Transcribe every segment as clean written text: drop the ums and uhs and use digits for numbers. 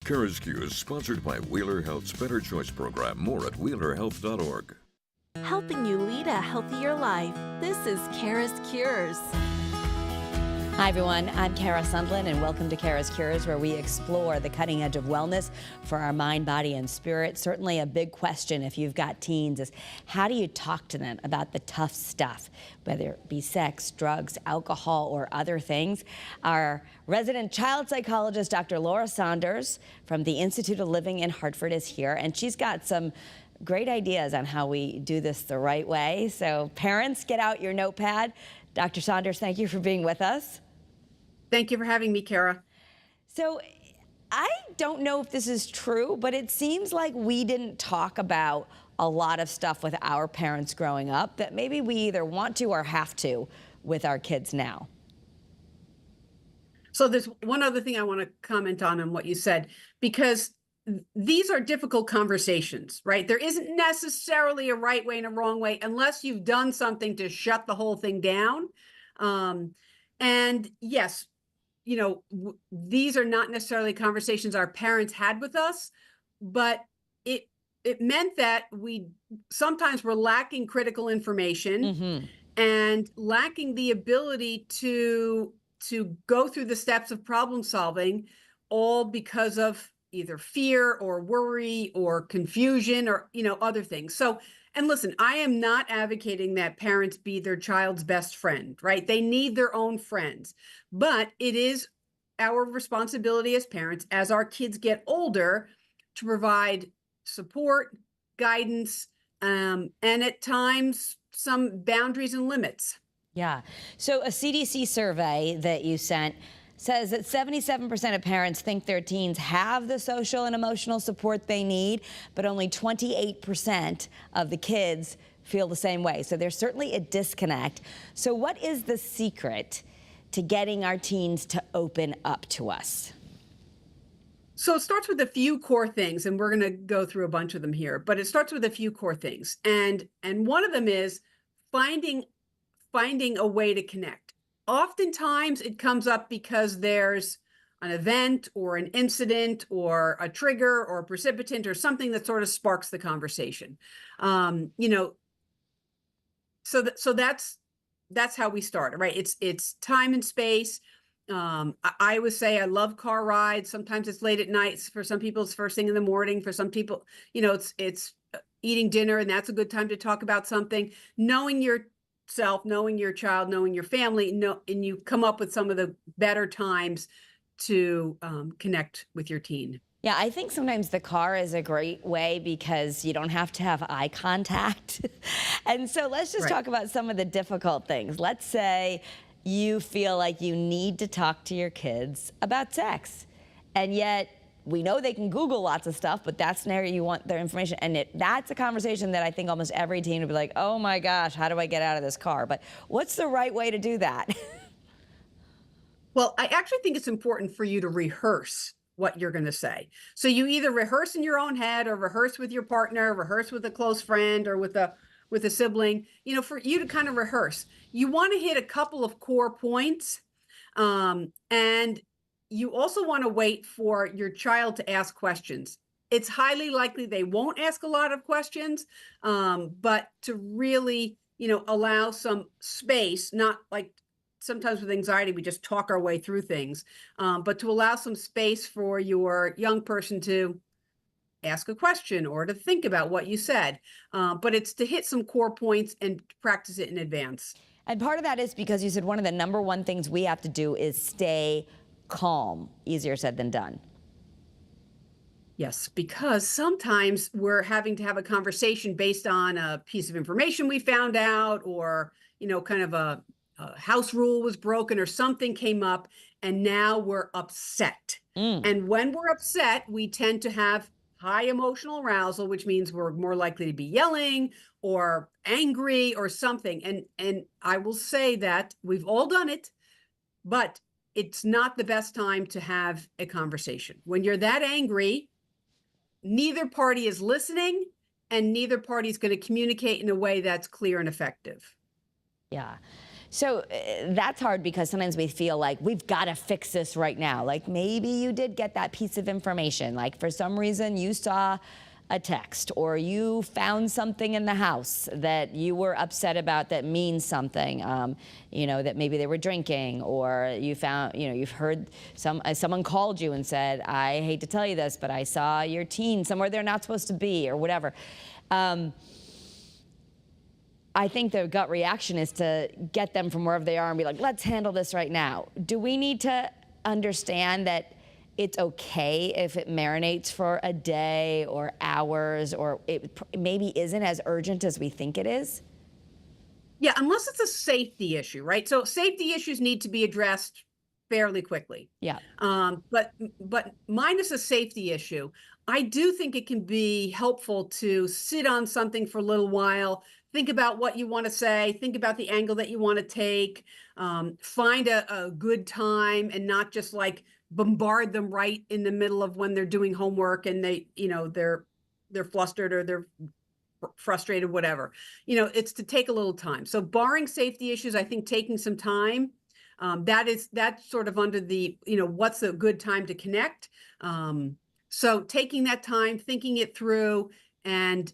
CURES is sponsored by Wheeler Health's Better Choice program. More at wheelerhealth.org. Helping you lead a healthier life. This is CURES. Hi, everyone. I'm Kara Sundlin, and welcome to CURES, where we explore the cutting edge of wellness for our mind, body, and spirit. Certainly a big question if you've got teens is how do you talk to them about the tough stuff, whether it be sex, drugs, alcohol, or other things. Our resident child psychologist, Dr. Laura Saunders from the Institute of Living in Hartford is here, and she's got some great ideas on how we do this the right way. So parents, get out your notepad. Dr. Saunders, thank you for being with us. Thank you for having me, Kara. So I don't know if this is true, but it seems like we didn't talk about a lot of stuff with our parents growing up that maybe we either want to or have to with our kids now. So there's one other thing I want to comment on what you said, because these are difficult conversations, right? There isn't necessarily a right way and a wrong way unless you've done something to shut the whole thing down. And yes, you know, these are not necessarily conversations our parents had with us, but it meant that we sometimes were lacking critical information and lacking the ability to go through the steps of problem solving, all because of either fear or worry or confusion or, you know, other things. So, and listen, I am not advocating that parents be their child's best friend, right? They need their own friends, but it is our responsibility as parents, as our kids get older, to provide support, guidance, and at times some boundaries and limits. Yeah. So a CDC survey that you sent says that 77% of parents think their teens have the social and emotional support they need, but only 28% of the kids feel the same way. So there's certainly a disconnect. So what is the secret to getting our teens to open up to us? So it starts with a few core things, and we're going to go through a bunch of them here, but it starts with a few core things. And one of them is finding a way to connect. Oftentimes it comes up because there's an event or an incident or a trigger or a precipitant or something that sort of sparks the conversation. You know, so that's how we start, right? It's time and space. I would say I love car rides. Sometimes it's late at night. For some people, it's first thing in the morning. For some people, you know, it's eating dinner, and that's a good time to talk about something. Knowing yourself, knowing your child, knowing your family, and you come up with some of the better times to connect with your teen. Yeah, I think sometimes the car is a great way because you don't have to have eye contact. And so let's just talk about some of the difficult things. Let's say you feel like you need to talk to your kids about sex, and yet we know they can Google lots of stuff, but that's an area you want their information. And that's a conversation that I think almost every teen would be like, oh my gosh, how do I get out of this car? But what's the right way to do that? Well, I actually think it's important for you to rehearse what you're going to say. So you either rehearse in your own head or rehearse with your partner, rehearse with a close friend or with a sibling, you know, for you to kind of rehearse. You want to hit a couple of core points, and you also want to wait for your child to ask questions. It's highly likely they won't ask a lot of questions, but to really, you know, allow some space, not like sometimes with anxiety, we just talk our way through things, but to allow some space for your young person to ask a question or to think about what you said. But it's to hit some core points and practice it in advance. And part of that is because you said one of the number one things we have to do is stay calm. Easier said than done. Yes, because sometimes we're having to have a conversation based on a piece of information we found out, or, you know, kind of a house rule was broken or something came up, and now we're upset. And when we're upset, we tend to have high emotional arousal, which means we're more likely to be yelling or angry or something. And I will say that we've all done it, but it's not the best time to have a conversation. When you're that angry, neither party is listening, and neither party is going to communicate in a way that's clear and effective. Yeah. So that's hard because sometimes we feel like we've got to fix this right now. Like maybe you did get that piece of information. Like for some reason you saw a text or you found something in the house that you were upset about that means something, you know, that maybe they were drinking, or you found, you know, you've heard someone called you and said, I hate to tell you this, but I saw your teen somewhere they're not supposed to be, or whatever. I think the gut reaction is to get them from wherever they are and be like, let's handle this right now. Do we need to understand that it's okay if it marinates for a day or hours, or it maybe isn't as urgent as we think it is? Yeah, unless it's a safety issue, right? So safety issues need to be addressed fairly quickly. Yeah. But minus a safety issue, I do think it can be helpful to sit on something for a little while, think about what you want to say, think about the angle that you want to take, find a good time, and not just like bombard them right in the middle of when they're doing homework and they, you know, they're flustered or they're frustrated, whatever. You know, it's to take a little time. So barring safety issues, I think taking some time, that's sort of under the, you know, what's a good time to connect. So taking that time, thinking it through, and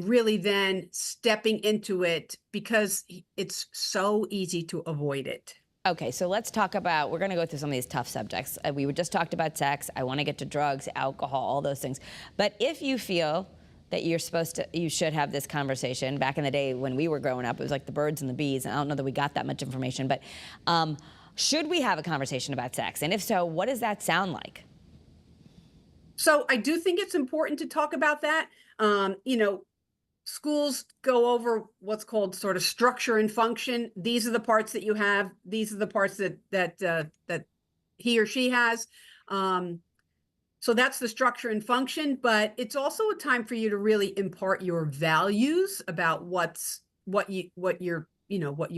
really then stepping into it, because it's so easy to avoid it. Okay, so let's talk about, we're going to go through some of these tough subjects. We just talked about sex. I want to get to drugs, alcohol, all those things. But if you feel that you should have this conversation, back in the day when we were growing up, it was like the birds and the bees, and I don't know that we got that much information, but should we have a conversation about sex? And if so, what does that sound like? So I do think it's important to talk about that. You know, schools go over what's called sort of structure and function. These are the parts that you have. These are the parts that he or she has. So that's the structure and function. But it's also a time for you to really impart your values about what you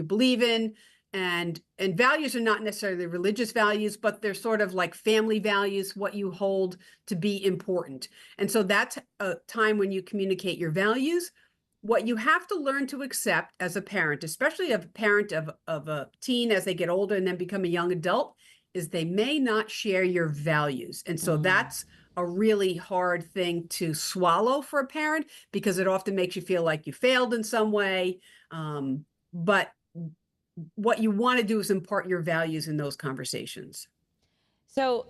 believe in. And values are not necessarily religious values, but they're sort of like family values, what you hold to be important. And so that's a time when you communicate your values. What you have to learn to accept as a parent, especially a parent of a teen as they get older and then become a young adult, is they may not share your values. And so that's a really hard thing to swallow for a parent, because it often makes you feel like you failed in some way. But what you want to do is impart your values in those conversations. So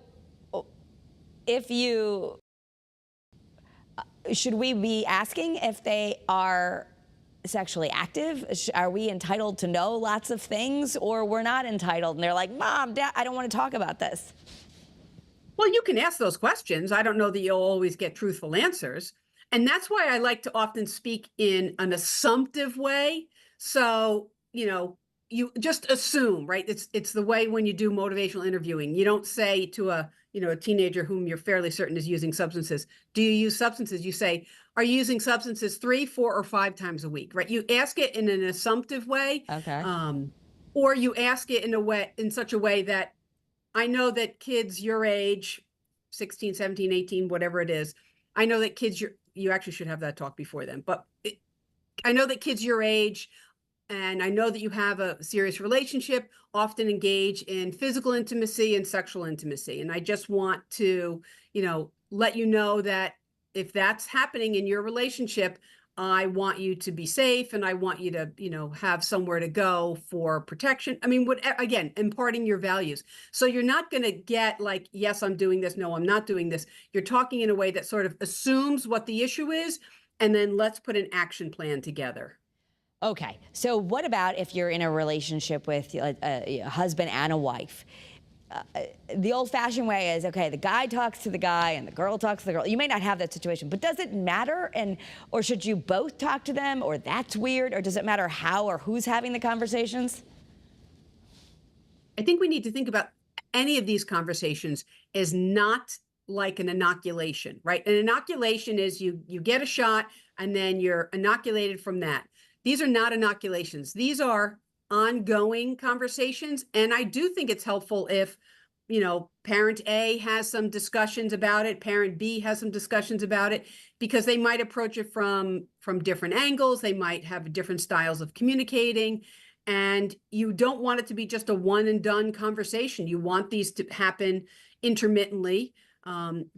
should we be asking if they are sexually active? Are we entitled to know lots of things, or we're not entitled and they're like, Mom, Dad, I don't want to talk about this? Well, you can ask those questions. I don't know that you'll always get truthful answers. And that's why I like to often speak in an assumptive way. So, you know, you just assume, right? It's the way when you do motivational interviewing. You don't say to a teenager whom you're fairly certain is using substances, do you use substances? You say, are you using substances 3, 4, or 5 times a week, right? You ask it in an assumptive way. Okay. Or you ask it in such a way that, I know that kids your age, 16, 17, 18, whatever it is, I know that kids, you actually should have that talk before then, but I know that kids your age, and I know that you have a serious relationship, often engage in physical intimacy and sexual intimacy. And I just want to, let you know that if that's happening in your relationship, I want you to be safe, and I want you to, have somewhere to go for protection. I mean, again, imparting your values. So you're not going to get like, yes, I'm doing this. No, I'm not doing this. You're talking in a way that sort of assumes what the issue is, and then let's put an action plan together. Okay, so what about if you're in a relationship with a husband and a wife? The old-fashioned way is, okay, the guy talks to the guy and the girl talks to the girl. You may not have that situation, but does it matter? Or should you both talk to them, or that's weird? Or does it matter how or who's having the conversations? I think we need to think about any of these conversations as not like an inoculation, right? An inoculation is you get a shot and then you're inoculated from that. These are not inoculations. These are ongoing conversations. And I do think it's helpful if, parent A has some discussions about it, parent B has some discussions about it, because they might approach it from different angles. They might have different styles of communicating. And you don't want it to be just a one and done conversation. You want these to happen intermittently,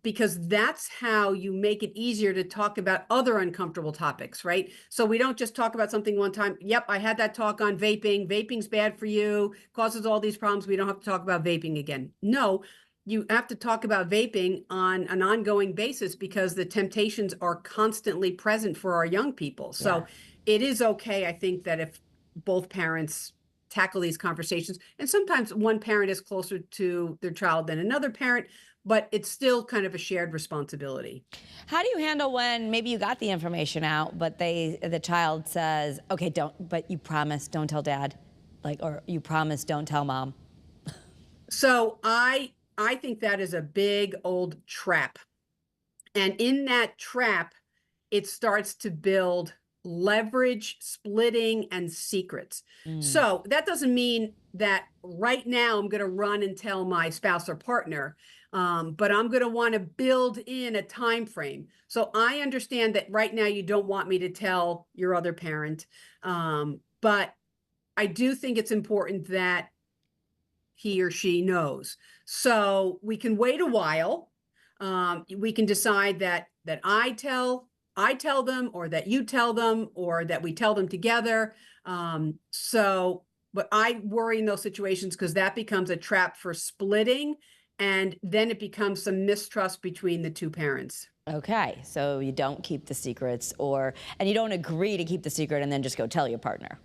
because that's how you make it easier to talk about other uncomfortable topics, right? So we don't just talk about something one time. Yep, I had that talk on vaping. Vaping's bad for you, causes all these problems. We don't have to talk about vaping again. No, you have to talk about vaping on an ongoing basis because the temptations are constantly present for our young people. So it is okay, I think, that if both parents tackle these conversations, and sometimes one parent is closer to their child than another parent, but it's still kind of a shared responsibility. How do you handle when maybe you got the information out, but the child says, okay, but you promise don't tell dad, or you promise don't tell mom? So I think that is a big old trap. And in that trap, it starts to build leverage, splitting, and secrets. So that doesn't mean that right now I'm going to run and tell my spouse or partner, but I'm going to want to build in a time frame. So I understand that right now you don't want me to tell your other parent, but I do think it's important that he or she knows. So we can wait a while. We can decide that I tell them, or that you tell them, or that we tell them together. But I worry in those situations because that becomes a trap for splitting, and then it becomes some mistrust between the two parents. Okay, so you don't keep the secrets, and you don't agree to keep the secret and then just go tell your partner.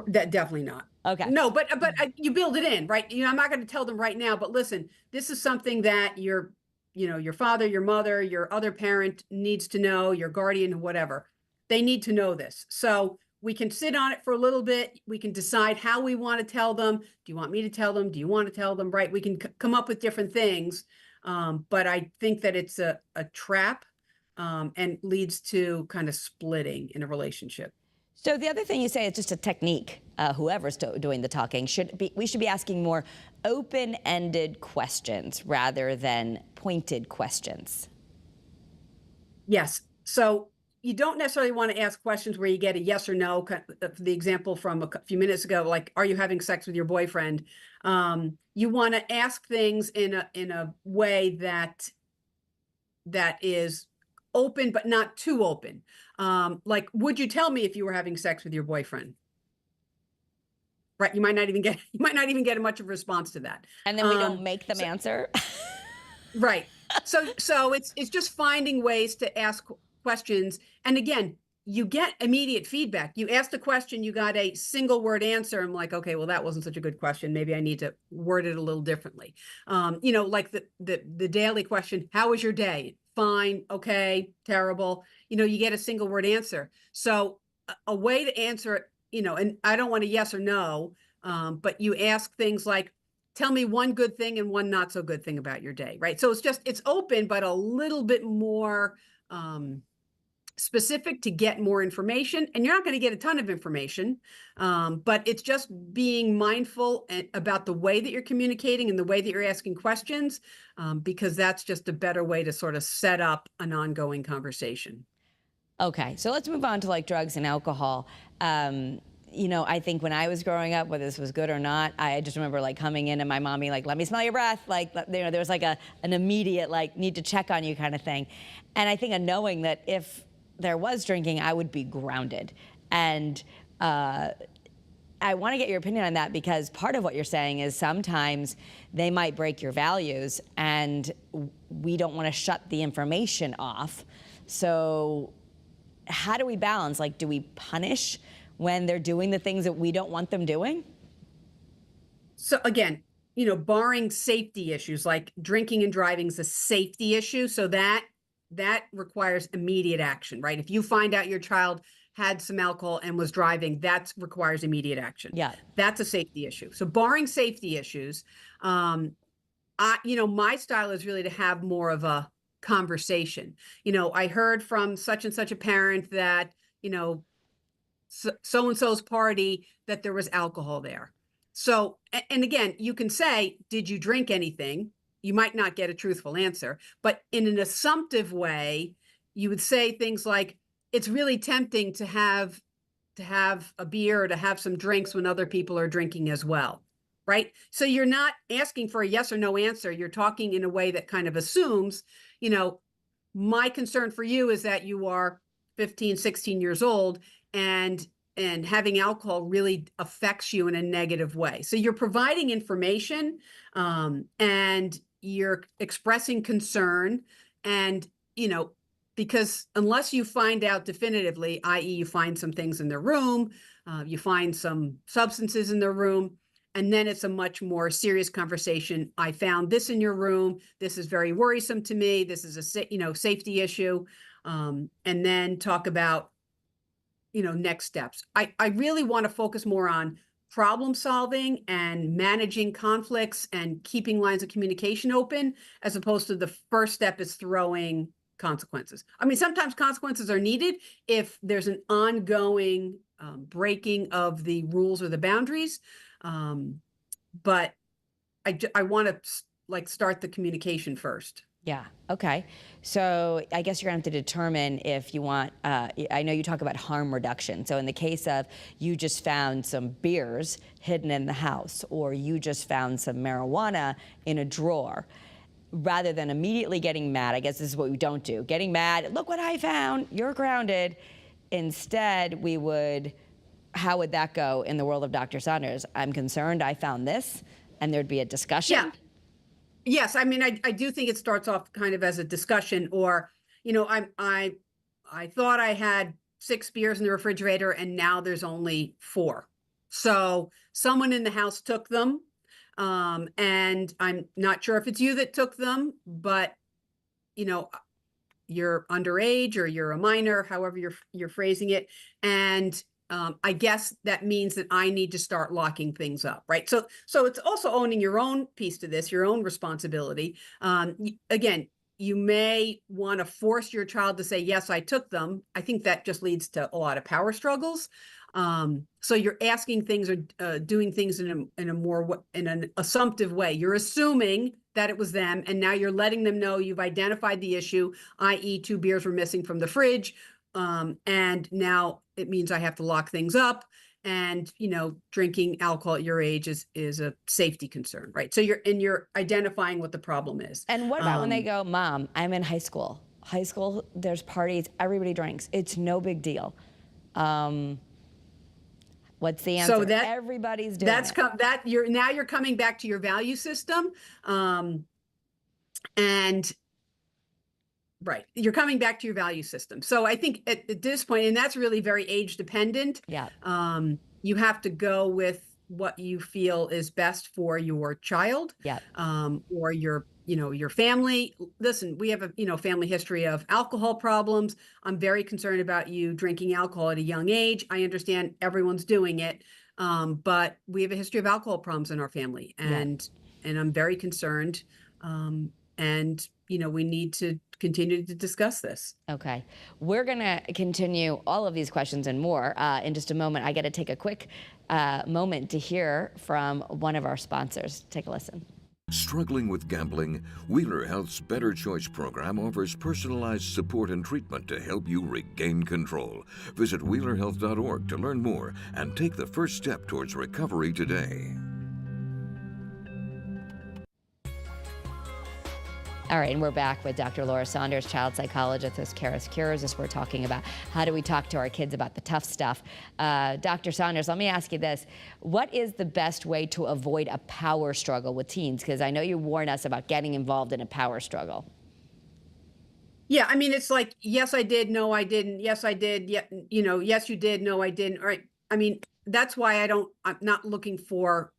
That definitely not. Okay. No, but you build it in, right? I'm not going to tell them right now, but listen, this is something that your father, your mother, your other parent needs to know, your guardian, whatever. They need to know this. So we can sit on it for a little bit. We can decide how we want to tell them. Do you want me to tell them? Do you want to tell them? Right? We can come up with different things. But I think that it's a trap, and leads to kind of splitting in a relationship. So the other thing you say is just a technique. Whoever's doing the talking we should be asking more open-ended questions rather than pointed questions. Yes. So you don't necessarily want to ask questions where you get a yes or no. The example from a few minutes ago, like, are you having sex with your boyfriend? You want to ask things in a way that is open, but not too open. Like, would you tell me if you were having sex with your boyfriend? Right. You might not even get much of a response to that. And then we don't make them answer. Right. So it's just finding ways to ask questions. And again, you get immediate feedback. You asked a question, you got a single word answer. I'm like, okay, well, that wasn't such a good question. Maybe I need to word it a little differently. Like the daily question, how was your day? Fine, okay, terrible. You get a single word answer. So a way to answer it, and I don't want a yes or no, but you ask things like, tell me one good thing and one not so good thing about your day, right? So it's open, but a little bit more specific to get more information. And you're not going to get a ton of information, but it's just being mindful about the way that you're communicating and the way that you're asking questions, because that's just a better way to sort of set up an ongoing conversation. Okay, so let's move on to drugs and alcohol. I think when I was growing up, whether this was good or not, I just remember coming in and my mommy let me smell your breath. There was an immediate need to check on you kind of thing. And I think knowing that if there was drinking, I would be grounded. And I want to get your opinion on that, because part of what you're saying is sometimes they might break your values and we don't want to shut the information off. So how do we balance? Do we punish when they're doing the things that we don't want them doing? So again, barring safety issues, like drinking and driving is a safety issue. So that requires immediate action, right? If you find out your child had some alcohol and was driving, that requires immediate action. Yeah. That's a safety issue. So barring safety issues, my style is really to have more of a conversation. I heard from such and such a parent that, so-and-so's party, that there was alcohol there. So, and again, you can say, did you drink anything? You might not get a truthful answer, but in an assumptive way, you would say things like, it's really tempting to have to have a beer or to have some drinks when other people are drinking as well, right? So you're not asking for a yes or no answer. You're talking in a way that kind of assumes, you know, my concern for you is that you are 15, 16 years old and having alcohol really affects you in a negative way. So you're providing information, and you're expressing concern, and, you know, because unless you find out definitively, i.e. you find some things in their room, you find some substances in their room, and then it's a much more serious conversation. I found this in your room. This is very worrisome to me. This is a safety issue. And then talk about, next steps. I really want to focus more on problem solving and managing conflicts and keeping lines of communication open, as opposed to the first step is throwing consequences. I mean, sometimes consequences are needed if there's an ongoing breaking of the rules or the boundaries. But I want to start the communication first. Yeah. Okay. So I guess you're going to have to determine if you want, I know you talk about harm reduction. So in the case of you just found some beers hidden in the house, or you just found some marijuana in a drawer, rather than immediately getting mad, I guess this is what we don't do. Getting mad, look what I found, you're grounded. Instead, how would that go in the world of Dr. Saunders? I'm concerned I found this, and there'd be a discussion. Yeah. Yes, I mean, I do think it starts off kind of as a discussion, or, I thought I had 6 beers in the refrigerator and now there's only 4. So someone in the house took them, and I'm not sure if it's you that took them, but, you're underage or you're a minor, however you're phrasing it, and I guess that means that I need to start locking things up, right? So it's also owning your own piece to this, your own responsibility. Again, you may want to force your child to say, yes, I took them. I think that just leads to a lot of power struggles. So you're asking things or doing things in an assumptive way. You're assuming that it was them, and now you're letting them know you've identified the issue, i.e. 2 beers were missing from the fridge. And now it means I have to lock things up, and, drinking alcohol at your age is a safety concern, right? So you're identifying what the problem is. And what about when they go, Mom, I'm in high school. High school, there's parties, everybody drinks. It's no big deal. What's the answer? So that everybody's doing you're coming back to your value system. And right. You're coming back to your value system. So I think at this point, and that's really very age dependent. Yeah. You have to go with what you feel is best for your child. Yeah. Or your family. Listen, we have a, family history of alcohol problems. I'm very concerned about you drinking alcohol at a young age. I understand everyone's doing it. But we have a history of alcohol problems in our family, and I'm very concerned. And we need to continue to discuss this. Okay. We're going to continue all of these questions and more in just a moment. I got to take a quick moment to hear from one of our sponsors. Take a listen. Struggling with gambling? Wheeler Health's Better Choice program offers personalized support and treatment to help you regain control. Visit wheelerhealth.org to learn more and take the first step towards recovery today. All right, and we're back with Dr. Laura Saunders, child psychologist at CURES. As we're talking about how do we talk to our kids about the tough stuff. Dr. Saunders, let me ask you this. What is the best way to avoid a power struggle with teens? Because I know you warned us about getting involved in a power struggle. Yeah, I mean, it's like, yes, I did, no, I didn't, yes, I did, yeah, yes, you did, no, I didn't. All right. I mean, that's why I'm not looking for,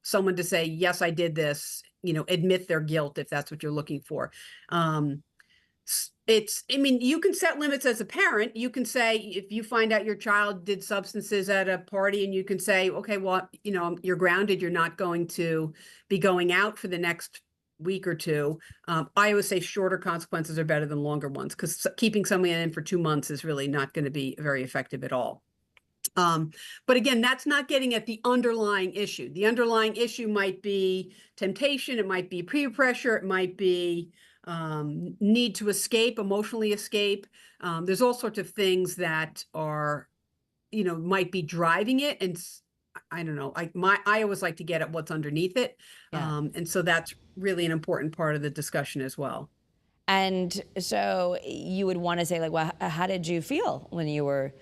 someone to say, yes, I did this, admit their guilt if that's what you're looking for. I mean, you can set limits as a parent. You can say, if you find out your child did substances at a party, and you can say, okay, well, you're grounded. You're not going to be going out for the next week or 2. I always say shorter consequences are better than longer ones, because keeping someone in for 2 months is really not going to be very effective at all. But again, that's not getting at the underlying issue. The underlying issue might be temptation. It might be peer pressure. It might be need to escape, emotionally escape. There's all sorts of things that are, might be driving it. And I don't know, I always like to get at what's underneath it. Yeah. And so that's really an important part of the discussion as well. And so you would want to say, like, well, how did you feel when you were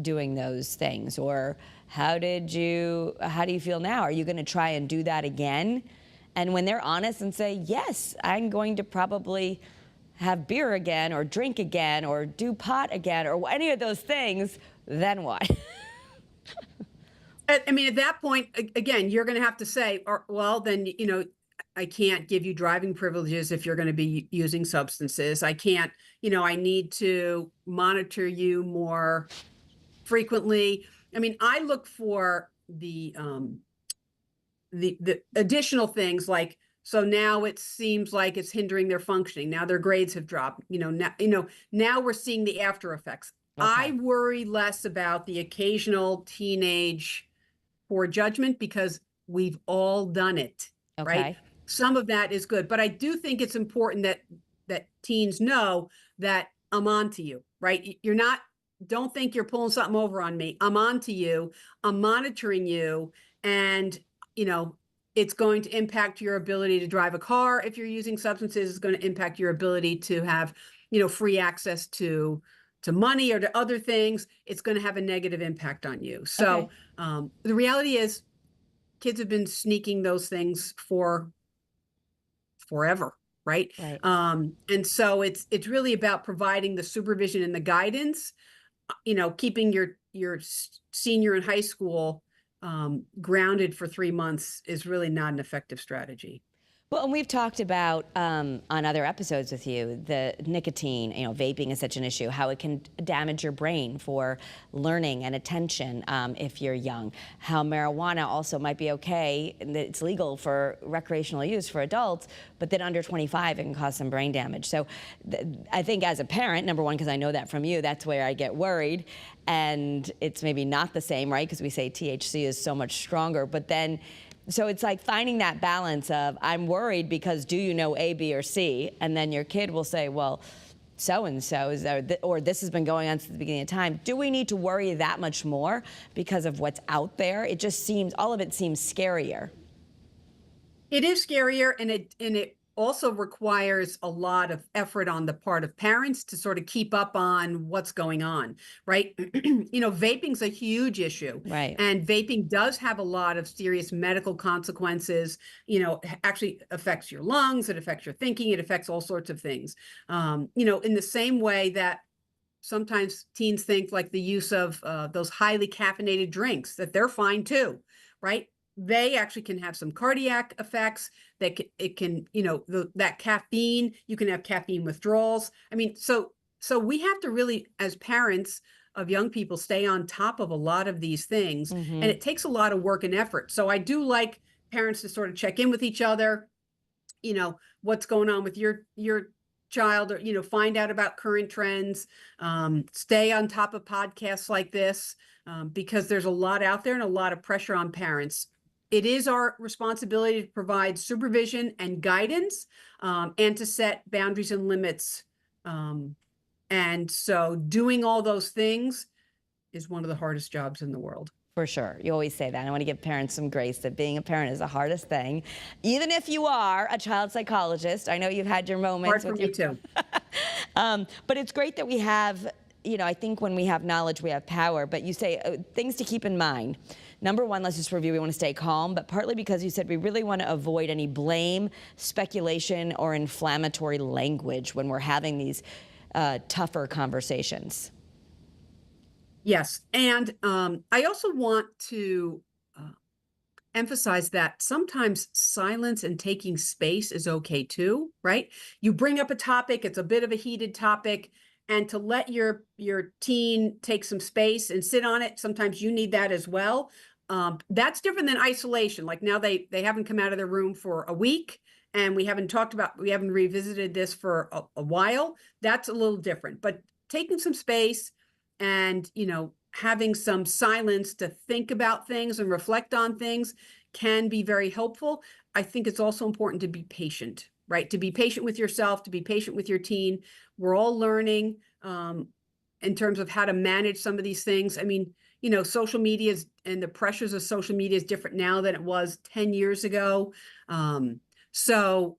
doing those things? Or how do you feel now? Are you going to try and do that again? And when they're honest and say, yes, I'm going to probably have beer again, or drink again, or do pot again, or any of those things, then what? I mean, at that point, again, you're going to have to say, well, then, I can't give you driving privileges if you're going to be using substances. I can't, I need to monitor you more frequently. I mean, I look for the additional things like, so now it seems like it's hindering their functioning. Now their grades have dropped, now we're seeing the after effects. Okay. I worry less about the occasional teenage poor judgment because we've all done it, right? Some of that is good, but I do think it's important that teens know that I'm on to you, right? Don't think you're pulling something over on me. I'm on to you. I'm monitoring you. And, it's going to impact your ability to drive a car. If you're using substances, it's going to impact your ability to have, free access to money or to other things. It's going to have a negative impact on you. So the reality is kids have been sneaking those things for forever. Right. And so it's really about providing the supervision and the guidance, keeping your senior in high school grounded for 3 months is really not an effective strategy. Well, and we've talked about on other episodes with you, the nicotine, vaping is such an issue, how it can damage your brain for learning and attention if you're young, how marijuana also might be okay, and that it's legal for recreational use for adults, but then under 25, it can cause some brain damage. So I think as a parent, number one, because I know that from you, that's where I get worried. And it's maybe not the same, right? Because we say THC is so much stronger, but then so it's like finding that balance of, I'm worried because do you know A, B, or C? And then your kid will say, well, so-and-so is there, or this has been going on since the beginning of time. Do we need to worry that much more because of what's out there? It just seems, all of it seems scarier. It is scarier, and it also requires a lot of effort on the part of parents to sort of keep up on what's going on, right? Vaping's a huge issue. Right. And vaping does have a lot of serious medical consequences. Actually affects your lungs, it affects your thinking, it affects all sorts of things. In the same way that sometimes teens think like the use of those highly caffeinated drinks, that they're fine too, right? They actually can have some cardiac effects. That that caffeine, you can have caffeine withdrawals. I mean, so we have to really, as parents of young people, stay on top of a lot of these things, and it takes a lot of work and effort. So I do like parents to sort of check in with each other, what's going on with your child, or find out about current trends, stay on top of podcasts like this, because there's a lot out there and a lot of pressure on parents. It is our responsibility to provide supervision and guidance, and to set boundaries and limits. And so doing all those things is one of the hardest jobs in the world. For sure. You always say that. I want to give parents some grace that being a parent is the hardest thing. Even if you are a child psychologist, I know you've had your moments. Hard for me too. But it's great that we have, I think when we have knowledge, we have power. But you say things to keep in mind. Number one, let's just review, we want to stay calm, but partly because you said we really want to avoid any blame, speculation, or inflammatory language when we're having these tougher conversations. Yes. And I also want to emphasize that sometimes silence and taking space is okay too, right? You bring up a topic, it's a bit of a heated topic, and to let your teen take some space and sit on it, sometimes you need that as well. That's different than isolation. Like now they haven't come out of their room for a week, and we haven't revisited this for a while. That's a little different, but taking some space and, having some silence to think about things and reflect on things can be very helpful. I think it's also important to be patient, right? To be patient with yourself, to be patient with your teen. We're all learning in terms of how to manage some of these things. I mean, social media and the pressures of social media is different now than it was 10 years ago. So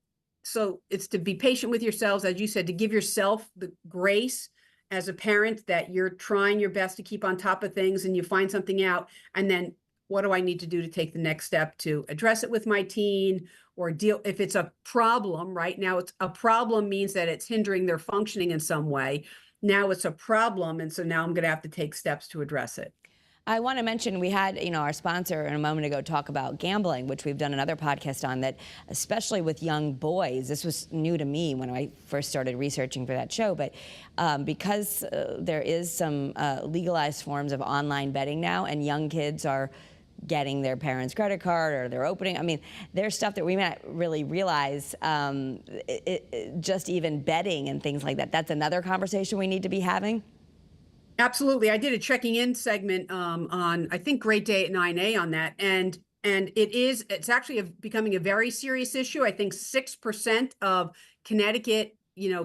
it's to be patient with yourselves, as you said, to give yourself the grace as a parent that you're trying your best to keep on top of things and you find something out. And then what do I need to do to take the next step to address it with my teen or deal if it's a problem? Right now, it's a problem means that it's hindering their functioning in some way. Now it's a problem. And so now I'm going to have to take steps to address it. I want to mention we had, our sponsor a moment ago talk about gambling, which we've done another podcast on, that especially with young boys, this was new to me when I first started researching for that show, but because there is some legalized forms of online betting now, and young kids are getting their parents' credit card or they're opening, I mean, there's stuff that we might really realize, just even betting and things like that. That's another conversation we need to be having. Absolutely. I did a checking in segment on, I think, Great Day at 9A on that. And it's actually becoming a very serious issue. I think 6% of Connecticut,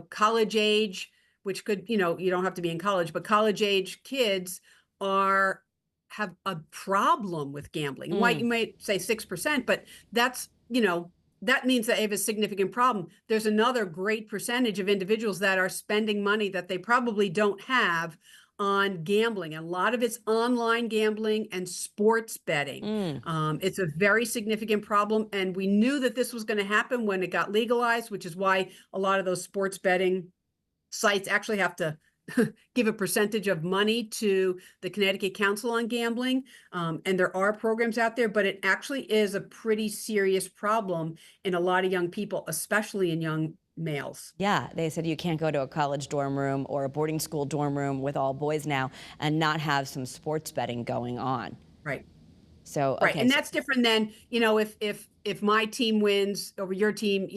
college age, which could, you don't have to be in college, but college age kids have a problem with gambling. Why you might say 6%, but that's, that means that they have a significant problem. There's another great percentage of individuals that are spending money that they probably don't have on gambling. A lot of it's online gambling and sports betting. It's a very significant problem. And we knew that this was going to happen when it got legalized, which is why a lot of those sports betting sites actually have to give a percentage of money to the Connecticut Council on Gambling. And there are programs out there, but it actually is a pretty serious problem in a lot of young people, especially in young males. Yeah, they said you can't go to a college dorm room or a boarding school dorm room with all boys now and not have some sports betting going on. Right. So, right. And that's different than, if my team wins over your team,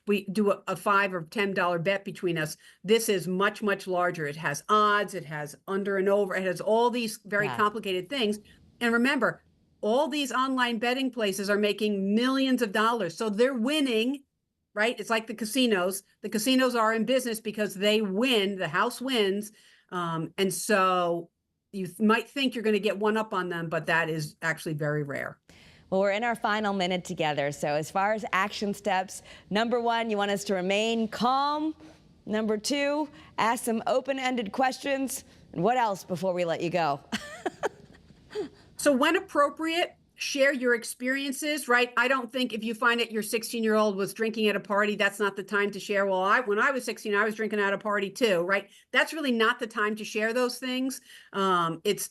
we do a $5 or $10 bet between us. This is much, much larger. It has odds, it has under and over, it has all these very complicated things. And remember, all these online betting places are making millions of dollars. So they're winning. Right? It's like the casinos. The casinos are in business because they win, the house wins. And so you might think you're going to get one up on them, but that is actually very rare. Well, we're in our final minute together. So as far as action steps, number 1, you want us to remain calm. Number 2, ask some open-ended questions. And what else before we let you go? So when appropriate, share your experiences, right? I don't think if you find that your 16-year-old was drinking at a party, that's not the time to share. Well, when I was 16, I was drinking at a party too, right? That's really not the time to share those things. It's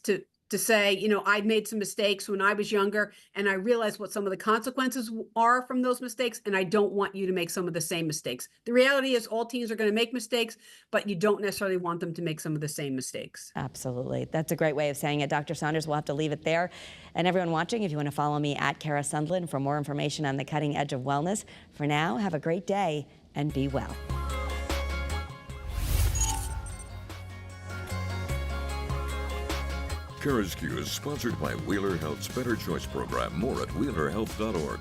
to say, I'd made some mistakes when I was younger, and I realized what some of the consequences are from those mistakes, and I don't want you to make some of the same mistakes. The reality is all teens are going to make mistakes, but you don't necessarily want them to make some of the same mistakes. Absolutely. That's a great way of saying it. Dr. Saunders, we'll have to leave it there. And everyone watching, if you want to follow me at Kara Sundlin for more information on the cutting edge of wellness. For now, have a great day and be well. CURES is sponsored by Wheeler Health's Better Choice program. More at wheelerhealth.org.